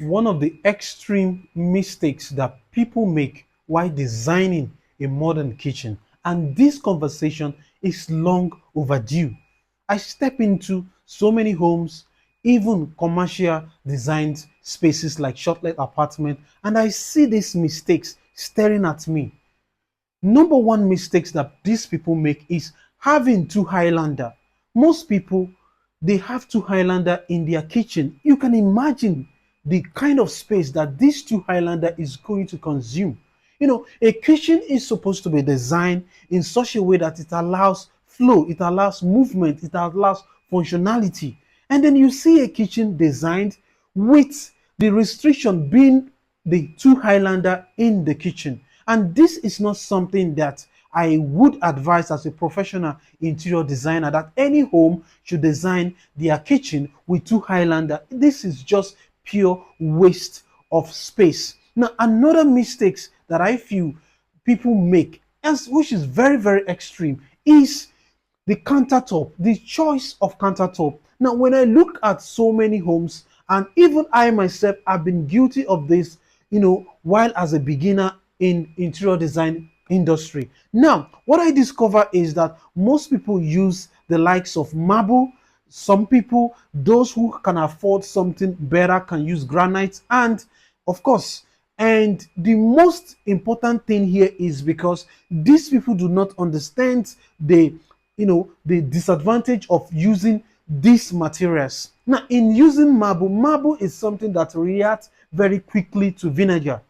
one of the extreme mistakes that people make while designing a modern kitchen. And this conversation is long overdue. I step into so many homes, even commercial designed spaces like shortlet apartment, and I see these mistakes staring at me. Number one mistakes that these people make is having two Highlander. Most people, they have two Highlander in their kitchen. You can imagine the kind of space that these two Highlander is going to consume. A kitchen is supposed to be designed in such a way that it allows flow, it allows movement, it allows functionality. And then you see a kitchen designed with the restriction being the two Highlander in the kitchen. And this is not something that I would advise as a professional interior designer, that any home should design their kitchen with two Highlander. This is just pure waste of space. Now, another mistakes that I feel people make, which is very, very extreme, is the countertop, the choice of countertop. Now, when I look at so many homes, and even I myself have been guilty of this, while as a beginner in interior design industry. Now, what I discover is that most people use the likes of marble. Some people, those who can afford something better, can use granite, and of course, and the most important thing here is because these people do not understand the disadvantage of using these materials. Now, in using marble is something that reacts very quickly to vinegar.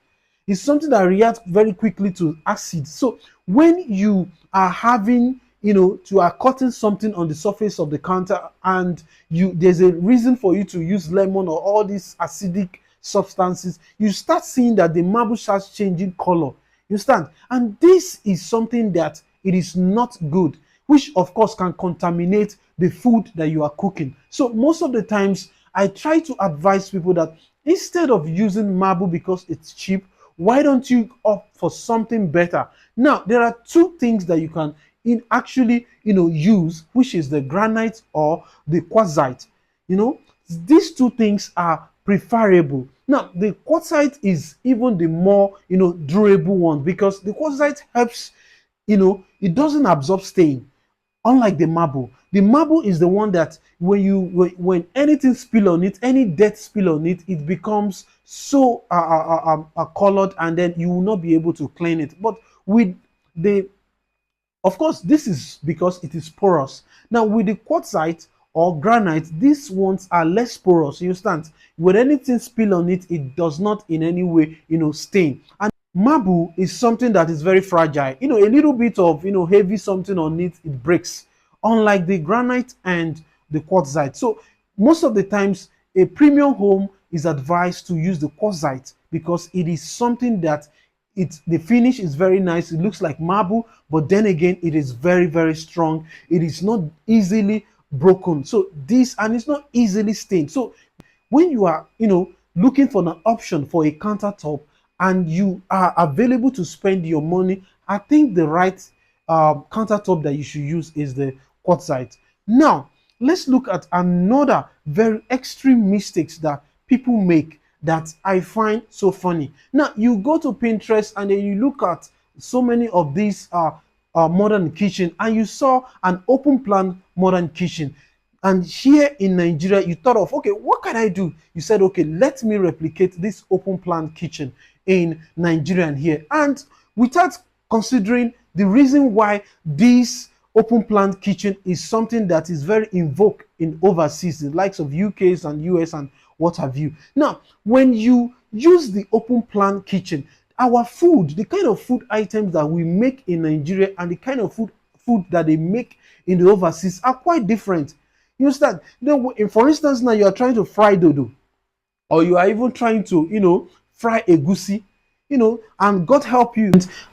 It's something that reacts very quickly to acid. So when you are having, to are cutting something on the surface of the counter, and there's a reason for you to use lemon or all these acidic substances, you start seeing that the marble starts changing color. You understand? And this is something that it is not good, which of course can contaminate the food that you are cooking. So most of the times I try to advise people that instead of using marble because it's cheap, why don't you opt for something better? Now, there are two things that you can actually use, which is the granite or the quartzite. These two things are preferable. Now, the quartzite is even the more durable one, because the quartzite helps, it doesn't absorb stain, unlike the marble. The marble is the one that when anything spill on it, any dirt spill on it, it becomes so colored, and then you will not be able to clean it. But with the, of course, this is because it is porous. Now, with the quartzite or granite, these ones are less porous. You understand? When anything spill on it, it does not in any way stain. And marble is something that is very fragile. A little bit of heavy something on it, it breaks, unlike the granite and the quartzite. So most of the times a premium home is advised to use the quartzite, because it is something that the finish is very nice. It looks like marble, but then again, it is very, very strong. It is not easily broken. So and it's not easily stained. So when you are looking for an option for a countertop and you are available to spend your money, I think the right countertop that you should use is the quartzite. Now, let's look at another very extreme mistakes that people make that I find so funny. Now, you go to Pinterest and then you look at so many of these modern kitchen, and you saw an open plan modern kitchen. And here in Nigeria, you thought of, okay, what can I do? You said, okay, let me replicate this open plan kitchen in Nigeria and here. And without considering the reason why this open plan kitchen is something that is very in vogue in overseas, the likes of UKs and US and what have you. Now, when you use the open plan kitchen, our food, the kind of food items that we make in Nigeria and the kind of food that they make in the overseas are quite different. You understand? For instance, now you are trying to fry dodo, or you are even trying to, fry a goosey, and God help you,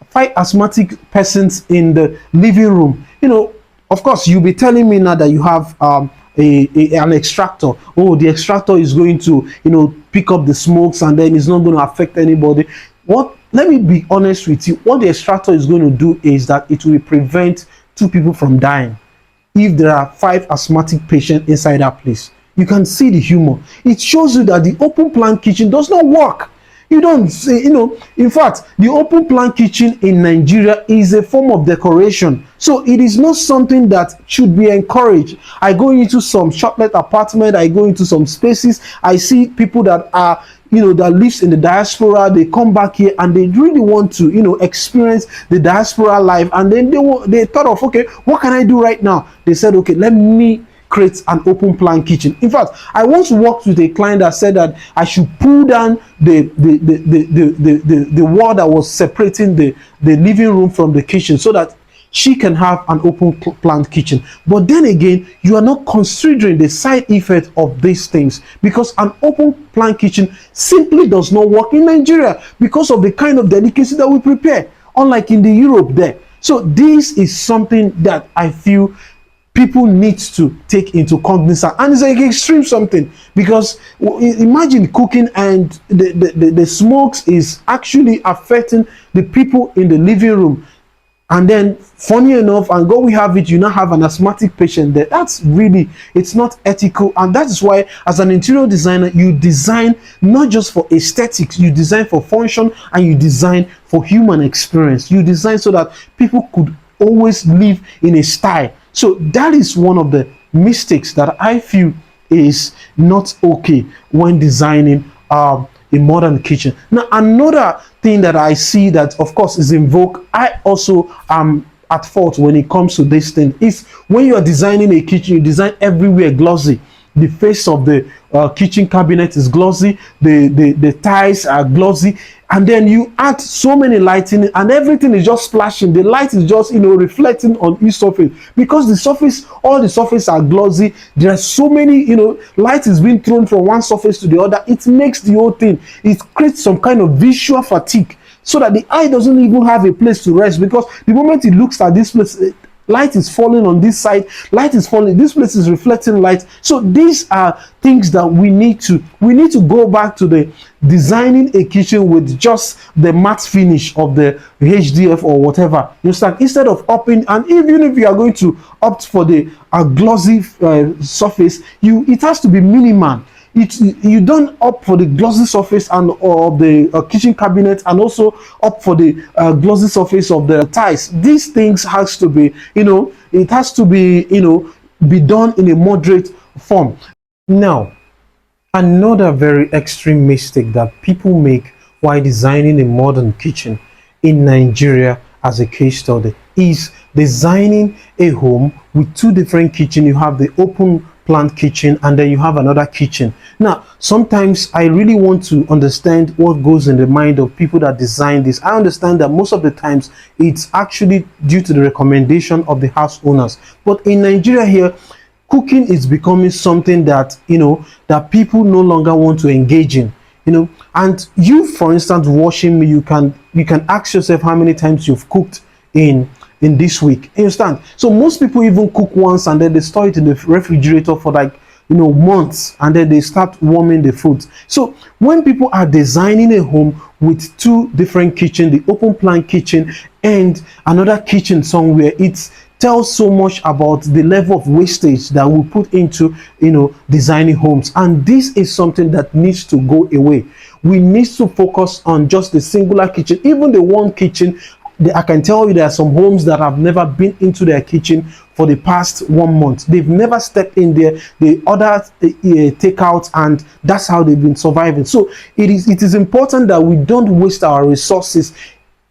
5 asthmatic persons in the living room. Of course, you'll be telling me now that you have an extractor. Oh, the extractor is going to, pick up the smokes, and then it's not going to affect anybody. Let me be honest with you. What the extractor is going to do is that it will prevent 2 people from dying if there are 5 asthmatic patients inside that place. You can see the humor. It shows you that the open plan kitchen does not work. You don't say, in fact, the open plan kitchen in Nigeria is a form of decoration. So it is not something that should be encouraged. I go into some shortlet apartment, I go into some spaces, I see people that are, that lives in the diaspora, they come back here and they really want to, experience the diaspora life. And then they thought of, okay, what can I do right now? They said, okay, let me create an open plan kitchen. In fact, I once worked with a client that said that I should pull down the wall that was separating the living room from the kitchen so that she can have an open plan kitchen. But then again, you are not considering the side effect of these things, because an open plan kitchen simply does not work in Nigeria because of the kind of delicacy that we prepare, unlike in the Europe there. So this is something that I feel people need to take into cognizance, and it's like extreme something, because imagine cooking and the smokes is actually affecting the people in the living room. And then, funny enough, and God we have it, you now have an asthmatic patient there. That's really, it's not ethical. And that is why, as an interior designer, you design not just for aesthetics, you design for function, and you design for human experience. You design so that people could always live in a style. So that is one of the mistakes that I feel is not okay when designing a modern kitchen. Now, another thing that I see that, of course, is in vogue, I also am at fault when it comes to this thing, is when you are designing a kitchen, you design everywhere glossy. The face of the kitchen cabinet is glossy, the tiles are glossy, and then you add so many lighting and everything is just splashing. The light is just reflecting on each surface, because the surface, all the surfaces are glossy. There are so many light is being thrown from one surface to the other. It makes the whole thing, it creates some kind of visual fatigue, so that the eye doesn't even have a place to rest, because the moment it looks at this place, light is falling on this side, light is falling, this place is reflecting light. So these are things that we need to go back to the designing a kitchen with just the matte finish of the HDF or whatever. You start, instead of upping, and even if you are going to opt for the glossy surface, it has to be minimal. You don't opt for the glossy surface and of the kitchen cabinet, and also opt for the glossy surface of the tiles. These things has to be, it has to be, be done in a moderate form. Now, another very extreme mistake that people make while designing a modern kitchen in Nigeria, as a case study, is designing a home with two different kitchens. You have the open plan kitchen, and then you have another kitchen. Now, sometimes I really want to understand what goes in the mind of people that design this. I understand that most of the times it's actually due to the recommendation of the house owners. But in Nigeria here, cooking is becoming something that that people no longer want to engage in. And you, for instance, washing me, you can ask yourself how many times you've cooked in this week. You understand? So most people even cook once and then they store it in the refrigerator for like months, and then they start warming the food. So when people are designing a home with two different kitchens, the open plan kitchen and another kitchen somewhere, it tells so much about the level of wastage that we put into designing homes. And this is something that needs to go away. We need to focus on just the singular kitchen. Even the one kitchen, I can tell you there are some homes that have never been into their kitchen for the past 1 month. They've never stepped in there. They order takeout, and that's how they've been surviving. So it is important that we don't waste our resources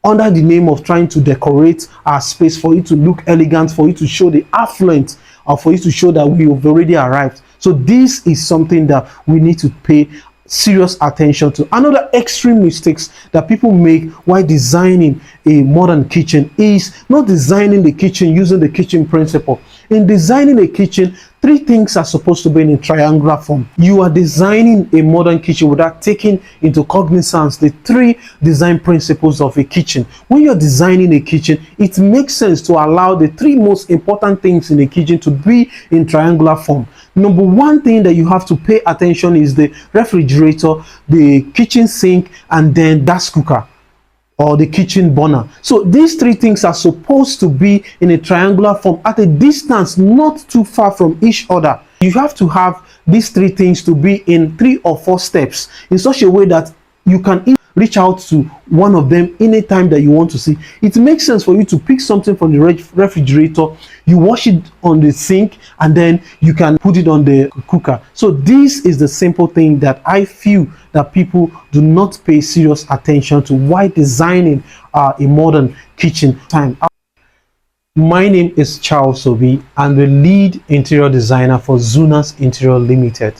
under the name of trying to decorate our space for it to look elegant, for it to show the affluence, or for it to show that we have already arrived. So this is something that we need to pay serious attention to. Another extreme mistakes that people make while designing a modern kitchen is not designing the kitchen using the kitchen principle. In designing a kitchen, three things are supposed to be in a triangular form. You are designing a modern kitchen without taking into cognizance the three design principles of a kitchen. When you're designing a kitchen, it makes sense to allow the three most important things in a kitchen to be in triangular form. Number one thing that you have to pay attention is the refrigerator, the kitchen sink, and then gas cooker or the kitchen burner. So these three things are supposed to be in a triangular form at a distance not too far from each other. You have to have these three things to be in 3 or 4 steps in such a way that you can reach out to one of them anytime that you want to see. It makes sense for you to pick something from the refrigerator, you wash it on the sink, and then you can put it on the cooker. So this is the simple thing that I feel that people do not pay serious attention to while designing a modern kitchen. My name is Charles Obi. I'm the lead interior designer for Zunas Interior Limited.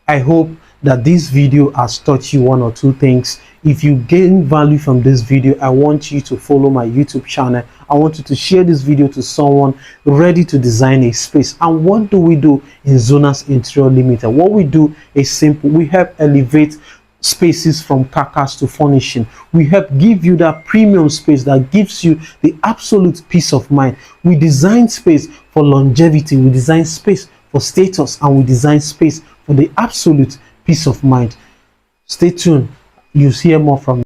I hope that this video has taught you 1 or 2 things. If you gain value from this video, I want you to follow my YouTube channel. I want you to share this video to someone ready to design a space. And what do we do in Zunas Interior Limited? What we do is simple. We help elevate spaces from carcass to furnishing. We help give you that premium space that gives you the absolute peace of mind. We design space for longevity, we design space for status, and we design space for the absolute peace of mind. Stay tuned. You'll hear more from me.